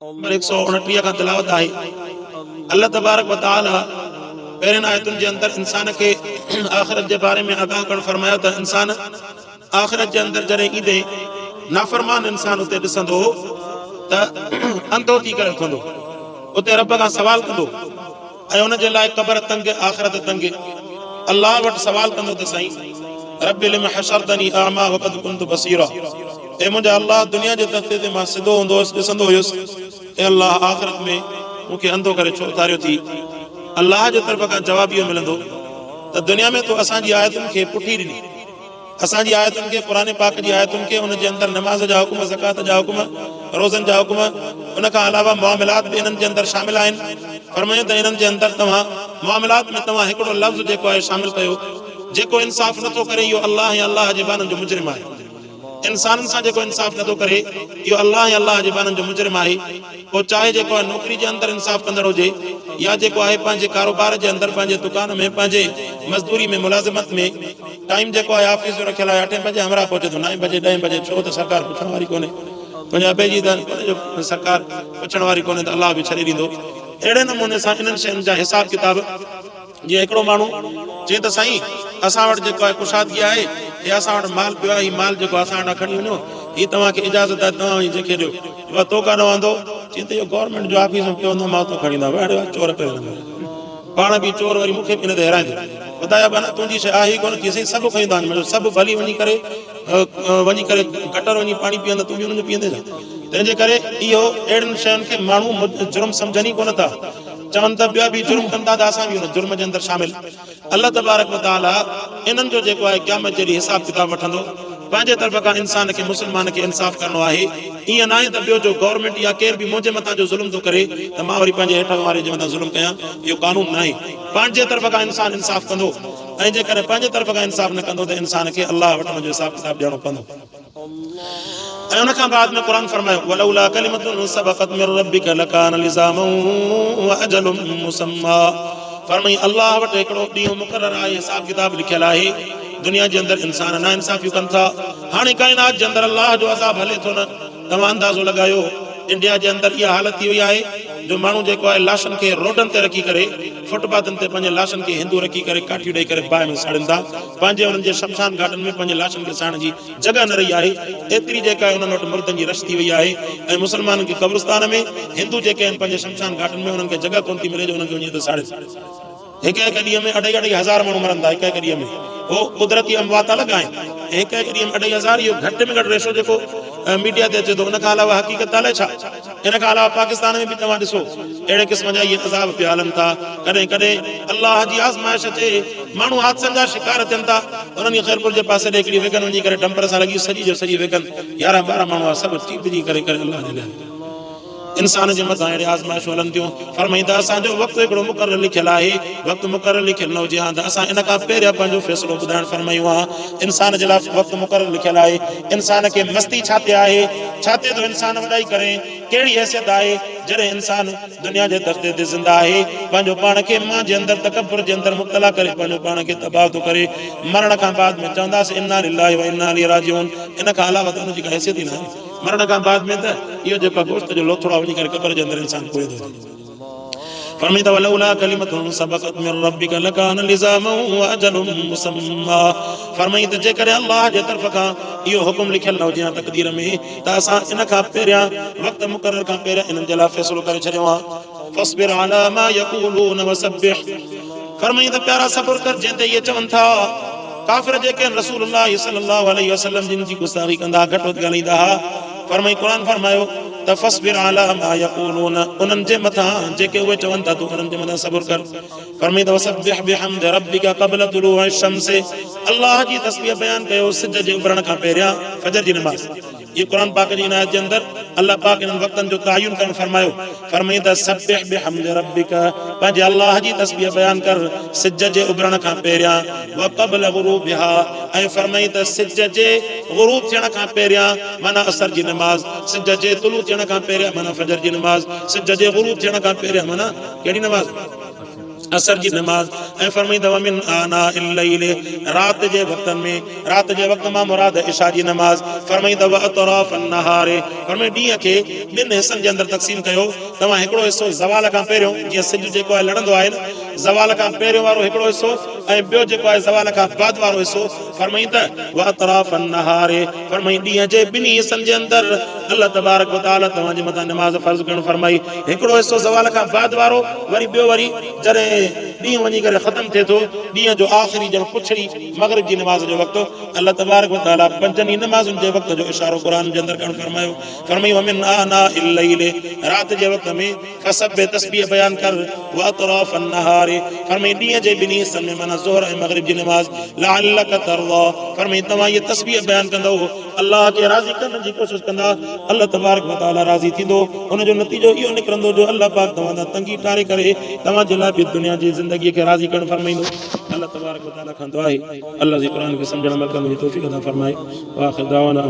Number 129 का तिलावत है। अल्लाह तबारक व तआला पहिरियन आयतुनि जे अंदर इंसान के आखिरत के बारे में आगाह करण फरमायो त इंसान आखिरत के अंदर जॾहिं ईंदे नाफरमान इंसान उते ॾिसंदो त अंधो थी करे उथंदो, उते रब खां सवाल कंदो ऐं उन जे लाइ क़बर तंग आखिरत तंग अल्लाह वटि सवाल कंदो त साईं रब्बि लिम हशरतनी अअमा वक़द कुंतु बसीरा, ए मुंहिंजा अल्लाह दुनिया जे तख़्ते ते मां सिधो हूंदो हुयुसि ॾिसंदो हुयुसि, ए अल्लाह आखिरत में मूंखे अंधो करे छो उतारियो थी। अल्लाह जे तरफ़ खां जवाब इहो मिलंदो त दुनिया में तो असांजी आयतुनि खे पुठी ॾिनी, असांजी आयतुनि खे क़ुरान पाक जी आयतुनि खे उन जे अंदरि नमाज़ जा हुकुम, ज़कात जा हुकुम, रोज़नि जा हुकुम, उन खां अलावा मुआमिलात बि इन्हनि जे अंदरि शामिल आहिनि। फरमायो त इन्हनि जे अंदरि तव्हां मुआमिलात में तव्हां हिकिड़ो लफ़्ज़ जेको आहे शामिल कयो, जेको इंसाफ़ नथो करे इहो अल्लाह ऐं अल्लाह जे बाननि जो मुजरिम आहे। इंसाननि सां जेको इंसाफ़ नथो करे इहो अल्लाह ऐं अल्लाह जे बाननि जो मुजरिम आहे। पोइ चाहे जेको आहे नौकरी जे अंदरि इंसाफ़ कंदड़ हुजे या जेको आहे पंहिंजे कारोबार जे अंदरि, पंहिंजे दुकान में, पंहिंजे मज़दूरी में, मुलाज़िमत में, टाइम जेको आहे ऑफिस जो रखियल आहे 8 बजे हमरा पहुचे थो 9 बजे 10 बजे, छो त सरकार पुछण वारी कोन्हे, तुंहिंजा पंहिंजी त सरकार पुछण वारी कोन्हे त अल्लाह बि छॾे ॾींदो। अहिड़े नमूने सां इन्हनि शयुनि जा हिसाब किताब जीअं हिकिड़ो माण्हू चई त साईं असां वटि जेको आहे कुशादगी आहे, हे असां वटि माल पियो आहे, हीउ माल जेको असां वटां खणी वञो, हीउ तव्हांखे इजाज़त आहे, तव्हां जंहिंखे ॾियो, तो काॾो वांदो, चई त इहो गवर्नमेंट जो ऑफिस में पियो हूंदो, मां तो खणी ईंदो, चोर पियो पाण बि चोर, वरी मूंखे बि हिन ते हैरान ॿुधायो बाना तुंहिंजी शइ आहे ई कोन, थी साईं सभु खईंदा आहिनि, सभु भली वञी करे गटर वञी पाणी पीअंदा, तूं बि हुननि जो पीअंदे छा? तंहिंजे करे इहो अहिड़ियुनि शयुनि खे माण्हू जुर्म सम्झनि ई कोन था, चवनि था ॿिया बि जुर्म कंदा त असां बि हुन जुर्म जे अंदरि शामिल। अल्लाह तबारक व तआला इन्हनि जो जेको आहे क़यामत जे ॾींहुं हिसाब किताब वठंदो, पंहिंजे तरफ़ खां इंसान खे, मुस्लमान खे इंसाफ़ करणो आहे। ईअं न आहे त ॿियो जो गवर्नमेंट या केर बि मुंहिंजे मथां जो ज़ुल्म थो करे त मां वरी पंहिंजे हेठि वारे जे मथां ज़ुल्म कयां, इहो कानून न आहे। पंहिंजे तरफ़ खां इंसान इंसाफ़ कंदो ऐं जेकॾहिं पंहिंजे तरफ़ खां इंसाफ़ न कंदो त इंसान खे अल्लाह वटि हुनजो हिसाब किताब ॾियणो पवंदो। ऐं उन खां बाद में क़ुरान फरमायो वलौला कलिमतुन सबक़त मिन रब्बिका लकान लिज़ामन व अजलुन मुसम्मा, फरमाई अल्लाह वटि हिकिड़ो ॾींहुं मुक़ररु आहे, हिसाब किताब लिखियल आहे। दुनिया जे अंदरि इंसान ना इंसाफ़ियूं कनि था, हाणे काइनात जे अंदरि अल्लाह जो अज़ाब हले थो न, तव्हां अंदाज़ो लॻायो इंडिया जे अंदरि इहा हालत थी वई आहे जो माण्हू जेको आहे लाशनि खे रोडनि ते रखी करे, फुटपाथनि ते पंहिंजे लाशनि खे हिंदू रखी करे काठियूं ॾेई करे बाहि में साड़नि था, पंहिंजे उन्हनि जे शमशान घाटनि में पंहिंजे लाशनि खे साड़ण जी जॻह न रही आहे। एतिरी जेका आहे उन्हनि वटि मुर्दनि जी रश थी वई आहे ऐं मुस्लमाननि खे क़ब्रिस्तान में, हिंदू जेके आहिनि पंहिंजे शमशान घाटनि में उन्हनि खे जॻह कोन थी मिले जो उन्हनि खे वञी त साड़े। हिकु ॾींहं में 2.5 माण्हू मरंदा, हिकु ॾींहं में, उहो कुदरती अमवात अलॻि आहिनि, हिकु ॾींहं में 2.5 इहो घटि में घटि रेशो जेको मीडिया ते अचे थो। उन खां अलावा हक़ीक़त अलाए छा, इन खां अलावा पाकिस्तान में बि तव्हां ॾिसो अहिड़े क़िस्म जा इहे अज़ाब पिया हलनि था। कॾहिं कॾहिं अल्लाह जी आज़माइश अचे, माण्हू हादसनि जा शिकार थियनि था, उन्हनि खे ख़ैरपुर जे पासे ॾे हिकिड़ी वेगन वञी करे डंपर सां लॻी, सॼी जो सॼी वेगन 11-12 माण्हू आहे, सभु चीपजी करे अल्लाह जे लाइ इंसान जे मथां अहिड़े आज़माइशूं हलनि थियूं। फरमाईंदा असांजो वक़्तु हिकिड़ो मुक़ररु लिखियल आहे, वक़्तु मुक़ररु लिखियल न हुजे हा त असां इन खां पहिरियां पंहिंजो फ़ैसिलो ॿुधाइणु फरमायूं हा। इंसान जे लाइ वक़्तु मुक़ररु लिखियल आहे। इंसान खे मस्ती छाते आहे, छाते थो इंसान वॾाई करे, कहिड़ी हैसियत आहे जॾहिं इंसान दुनिया जे तख़्ते ते ज़िंदा आहे, पंहिंजो पाण खे मां जे अंदरि तकब्बुर जे अंदरि मुब्तला करे पंहिंजो पाण खे तबाह थो करे। मरण खां बाद में चवंदासीं इन्ना लिल्लाहि व इन्ना इलैहि राजिऊन, इन खां अलावा त उनजी का हैसियत ई न आहे। मरण खां बाद में त इहो जेको गोश्त जो लोथड़ो वञी करे क़ब्र जे अंदरि इंसान पूरे थो थिए। फरमाईंदा वलौला कलिमतुन सबक़त मिन रब्बिका लकान लिज़ामन व अजलुन मुसम्मा, फरमाई त जेकॾहिं अल्लाह जे तरफ़ खां इहो हुकुम लिखियल न हुजे हा तक़दीर में त असां इन खां पहिरियां वक़्तु मुक़ररु खां पहिरियां इन्हनि जे लाइ फ़ैसिलो करे छॾियो हा। फस्बिर अला मा यक़ूलून वसब्बिह, फरमाई त प्यारा सब्र कर जंहिं ते इहे चवनि था। काफ़िर जेके आहिनि रसूलुल्लाह सल्लल्लाहु अलैहि वसल्लम जिन जी गुस्ताखी कंदा, घटि वधि ॻाल्हाईंदा हा, फरमाई क़ुरान फरमायो त फस्बिर अला मा यक़ूलून, उन्हनि जे मथां जेके उहे चवनि था तूं उन्हनि जे मथां सब्र कर। फरमाई त वसब्बिह बिहम्दि रब्बिका क़ब्ल तुलूइ शम्स, अल्लाह जी तस्बीह बयान कयो सिज जे उभरण खां पहिरियां फजर जी नमाज़। ये कुरान पाक जी इनायत जे अंदरि अल्लाह पाक इन्हनि वक़्तनि जो तयन करणु फरमायो। फरमाई त सब्बिह बिहम्दि रब्बिका, पंहिंजे अल्लाह जी तस्बीह बयान कर सिज जे उभरण खां पहिरियां, व क़ब्ल गुरूबिहा, ऐं फरमाई त सिज जे गुरूब थियण खां पहिरियां माना असर जी नमाज़, सिज जे तुलू थियण खां पहिरियां माना फजर जी नमाज़, सिज जे गुरूब थियण खां पहिरियां माना कहिड़ी नमाज़, असर जी नमाज ऐं फरमाईंदव मिन आना इल्लैल रात जे वक्त में रात जे वक्त मां मुराद इशा जी नमाज फरमाईंदव अतराफ अन्नहार फरमाई ॾींहं खे ॿिनि हिसनि जे अंदरि तक़सीम कयो तव्हां हिकिड़ो हिसो ज़वाल खां पहिरियों जीअं सिज जेको आहे लड़ंदो आहे न ज़वाल खां पहिरियों वारो हिकिड़ो हिसो ऐं ॿियो जेको आहे ज़वाल खां बाद वारो हिसो फरमाईंदा व अतराफ अन्नहार फरमाई ॾींहं जे ॿिनी हिसनि जे अंदरि अल्लाह तबारक व तआला तव्हांजे मथां नमाज़ फर्ज़ करणु फरमाई हिकिड़ो हिसो ज़वाल खां बाद वारो वरी ॿियो वरी जॾहिं ॾींहुं वञी करे ख़तमु थिए थो ॾींहं जो आख़िरी ॼण पुछड़ी मग़रिब जी नमाज़ जो वक़्तु अल्लाह तबारक व तआला पंजनि नमाज़ुनि जे वक़्त जो इशारो क़ुर जे अंदरि करणु फरमायो फरमाई वमिन आना इल्लैल रात जे वक़्त में फसब्बिह तस्बीह बयान कर व अतराफ अन्नहार फरमाई ॾींहं जे ॿिनी हिसनि में माना ज़ोहर ऐं मग़रिब जी नमाज़ लअल्लक तर्दा फरमाई तव्हां इहे तस्बीह बयान कंदव अल्लाह खे राज़ी करण जी कोशिशि कंदा अल्लाह तबारक व तआला राज़ी थींदो उनजो नतीजो इहो निकिरंदो जो अल्लाह पाक तव्हां सां तंगी टारे करे तव्हांजे लाइ बि दुनिया जी ज़िंदगीअ खे राज़ी करणु फरमाईंदो अल्लाह तबारक व तआला खां दुआ आहे अल्लाह जे क़ुर खे सम्झण में करण जी तौफ़ीक़ अता फरमाए व आख़िर दावाना